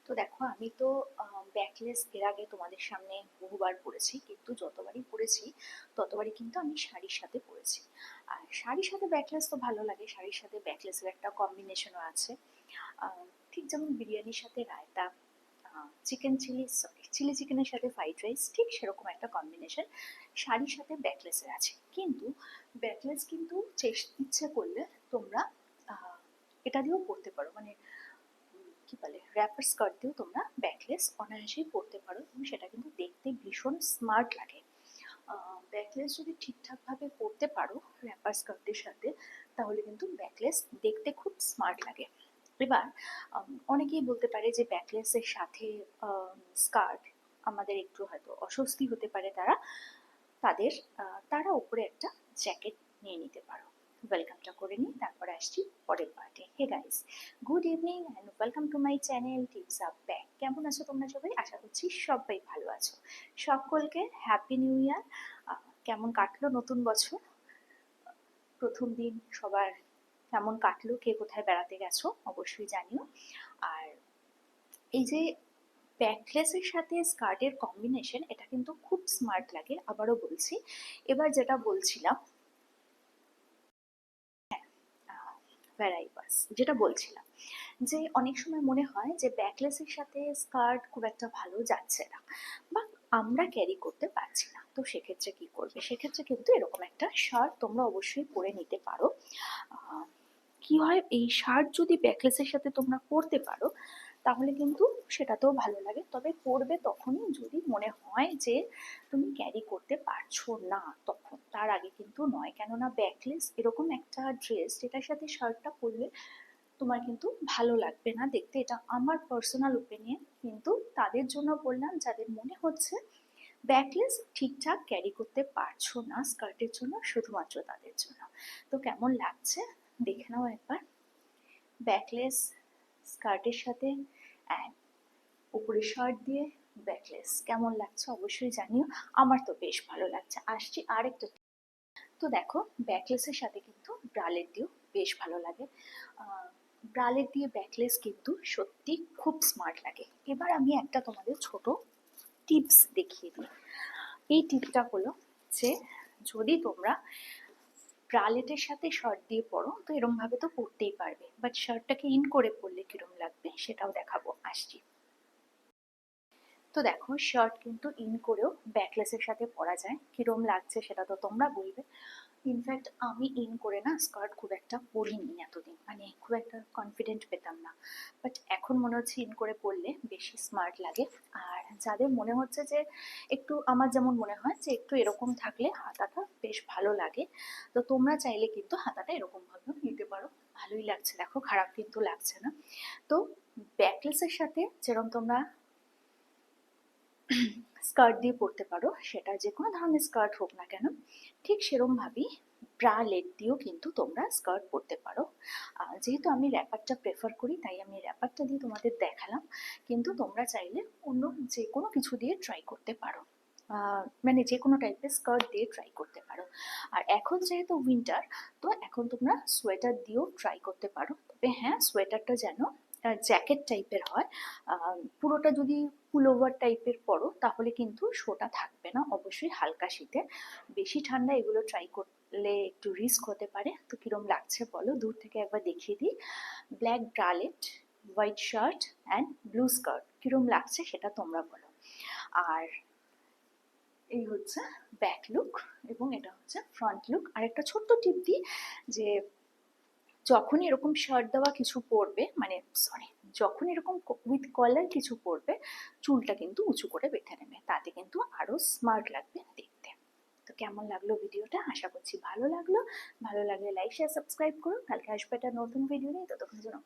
তো দেখো আমি তো ব্যাকলেস এর আগে তোমাদের সামনে বহুবার পরেছি, কিন্তু যতবারই পরেছি ততবারই কিন্তু আমি শাড়ির সাথে পরেছি। আর শাড়ির সাথে ব্যাকলেস তো ভালো লাগে, শাড়ির সাথে ব্যাকলেসের একটা কম্বিনেশনও আছে। ঠিক যেমন বিরিয়ানির সাথে রায়তা, চিকেন চিলি চিকেনের সাথে ফ্রাইড রাইস, ঠিক সেরকম একটা কম্বিনেশন শাড়ির সাথে ব্যাকলেসের আছে। কিন্তু ব্যাকলেস কিন্তু ইচ্ছে করলে তোমরা এটা দিয়েও পরতে পারো, মানে কি বলে র্যাপার স্কার্ট দিয়েও তোমরা ব্যাকলেস অনায়াসেই পরতে পারো এবং সেটা কিন্তু দেখতে ভীষণ স্মার্ট লাগে। ব্যাকলেস যদি ঠিকঠাকভাবে পরতে পারো র্যাপার স্কার্টের সাথে, তাহলে কিন্তু ব্যাকলেস দেখতে খুব স্মার্ট লাগে। এবার অনেকেই বলতে পারে যে ব্যাকলেসের সাথে স্কার্ট আমাদের একটু হয়তো অস্বস্তি হতে পারে, তাদের তারা উপরে একটা জ্যাকেট নিয়ে নিতে পারো। ওয়েলকামটা করে নিই, তারপরে আসছি পরের পার্টে। Hey guys, good evening and welcome to my channel tips up back. কেমন আছো তোমরা সবাই? আশা করছি সবাই ভালো আছো। সকলকে হ্যাপি নিউ ইয়ার। কেমন কাটলো নতুন বছর? প্রথম দিন সবার কেমন কাটলো? কে কোথায় বেড়াতে গেছো অবশ্যই জানিও। আর এই যে ব্যাকলেসের সাথে স্কার্টের কম্বিনেশন, এটা কিন্তু খুব স্মার্ট লাগে। আবারও বলছি, এবার যেটা বলছিলাম, যেটা বলছিলাম যে অনেক সময় মনে হয় যে ব্যাকলেসের সাথে স্কার্ট খুব একটা ভালো যাচ্ছে না, বা আমরা ক্যারি করতে পারছি না। তো সেক্ষেত্রে কি করবে? সেক্ষেত্রে কিন্তু এরকম একটা শার্ট তোমরা অবশ্যই পরে নিতে পারো। কি হয়, এই শার্ট যদি ব্যাকলেসের সাথে তোমরা পরতে পারো তাহলে কিন্তু সেটাতেও ভালো লাগে। তবে পরবে তখনই যদি মনে হয় যে তুমি ক্যারি করতে পারছো না, তখন, তার আগে কিন্তু নয়। কেননা ব্যাকলেস এরকম একটা ড্রেস যেটার সাথে শার্টটা পরলে তোমার কিন্তু ভালো লাগবে না দেখতে। এটা আমার পার্সোনাল ওপিনিয়ন, কিন্তু তাদের জন্য বললাম যাদের মনে হচ্ছে ব্যাকলেস ঠিকঠাক ক্যারি করতে পারছো না স্কার্টের জন্য, শুধুমাত্র তাদের জন্য। তো কেমন লাগছে দেখে নাও একবার ব্যাকলেস স্কার্টের সাথে, অ্যান্ড উপরে শার্ট দিয়ে ব্যাকলেস কেমন লাগছে অবশ্যই জানিও। আমার তো বেশ ভালো লাগছে। আসছি আরেকটা। তো দেখো, ব্যাকলেসের সাথে কিন্তু ব্রালেট দিয়েও বেশ ভালো লাগে। ব্রালেট দিয়ে ব্যাকলেস কিন্তু সত্যি খুব স্মার্ট লাগে। এবার আমি একটা তোমাদের ছোট টিপস দেখিয়ে দিই। এই টিপটা হলো যে যদি তোমরা ব্রালেটের সাথে শার্ট দিয়ে পরো তো এরম ভাবে তো পরতেই পারবে, বাট শার্টটাকে ইন করে পরলে কিরম লাগবে সেটাও দেখাবো। আসছি। তো দেখো, শার্ট কিন্তু ইন করেও ব্যাকলেসের সাথে পরা যায়। কিরম লাগছে সেটা তো তোমরা বলবে। ইনফ্যাক্ট আমি ইন করে না স্কার্ট খুব একটা পরিনি এতদিন, মানে খুব একটা কনফিডেন্ট পেতাম না, বাট এখন মনে হচ্ছে ইন করে পরলে বেশি স্মার্ট লাগে। আর যাদের মনে হচ্ছে যে একটু আমার যেমন মনে হয় যে একটু এরকম থাকলে হাতাটা বেশ ভালো লাগে, তো তোমরা চাইলে কিন্তু হাতাটা এরকম ভাবেও নিতে পারো। ভালোই লাগছে, দেখো খারাপ কিন্তু লাগছে না। তো ব্যাকলেসের সাথে যেরকম তোমরা স্কার্ট দিয়ে পরতে পারো, সেটা যে কোনো ধরনের স্কার্ট হোক না কেন, ঠিক সেরম ভাবেই ব্রালেট দিয়েও কিন্তু তোমরা স্কার্ট পরতে পারো। যেহেতু আমি র্যাপারটা প্রেফার করি তাই আমি র্যাপারটা দিয়ে তোমাদের দেখালাম, কিন্তু তোমরা চাইলে অন্য যে কোনো কিছু দিয়ে ট্রাই করতে পারো। মানে যে কোনো টাইপের স্কার্ট দিয়ে ট্রাই করতে পারো। আর এখন যেহেতু উইন্টার, তো এখন তোমরা সোয়েটার দিয়েও ট্রাই করতে পারো। তবে হ্যাঁ, সোয়েটারটা যেন জ্যাকেট টাইপের হয়। পুরোটা যদি পুলোভার টাইপের পরো তাহলে কিন্তু শোটা থাকবে না, অবশ্যই হালকা শীতে। বেশি ঠান্ডা এগুলো ট্রাই করলে একটু রিস্ক হতে পারে। তো কিরম লাগছে বলো, দূর থেকে একবার দেখিয়ে দিই। Black bralette, white shirt and blue skirt, কিরম লাগছে সেটা তোমরা বলো। আর এই হচ্ছে ব্যাক লুক এবং এটা হচ্ছে ফ্রন্ট লুক। আর একটা ছোট্ট টিপ দিই, যে যখনই এরকম শার্ট দেওয়া কিছু পরবে, মানে সরি, যখন এরকম উইথ কলার কিছু পরবে, চুলটা কিন্তু উঁচু করে বেঁধে নেবে, তাতে কিন্তু আরো স্মার্ট লাগবে দেখতে। তো কেমন লাগলো ভিডিওটা? আশা করছি ভালো লাগলো। ভালো লাগলে লাইক শেয়ার সাবস্ক্রাইব করো। কালকে আসবে একটা নতুন ভিডিও নিয়ে, ততক্ষণ জন্য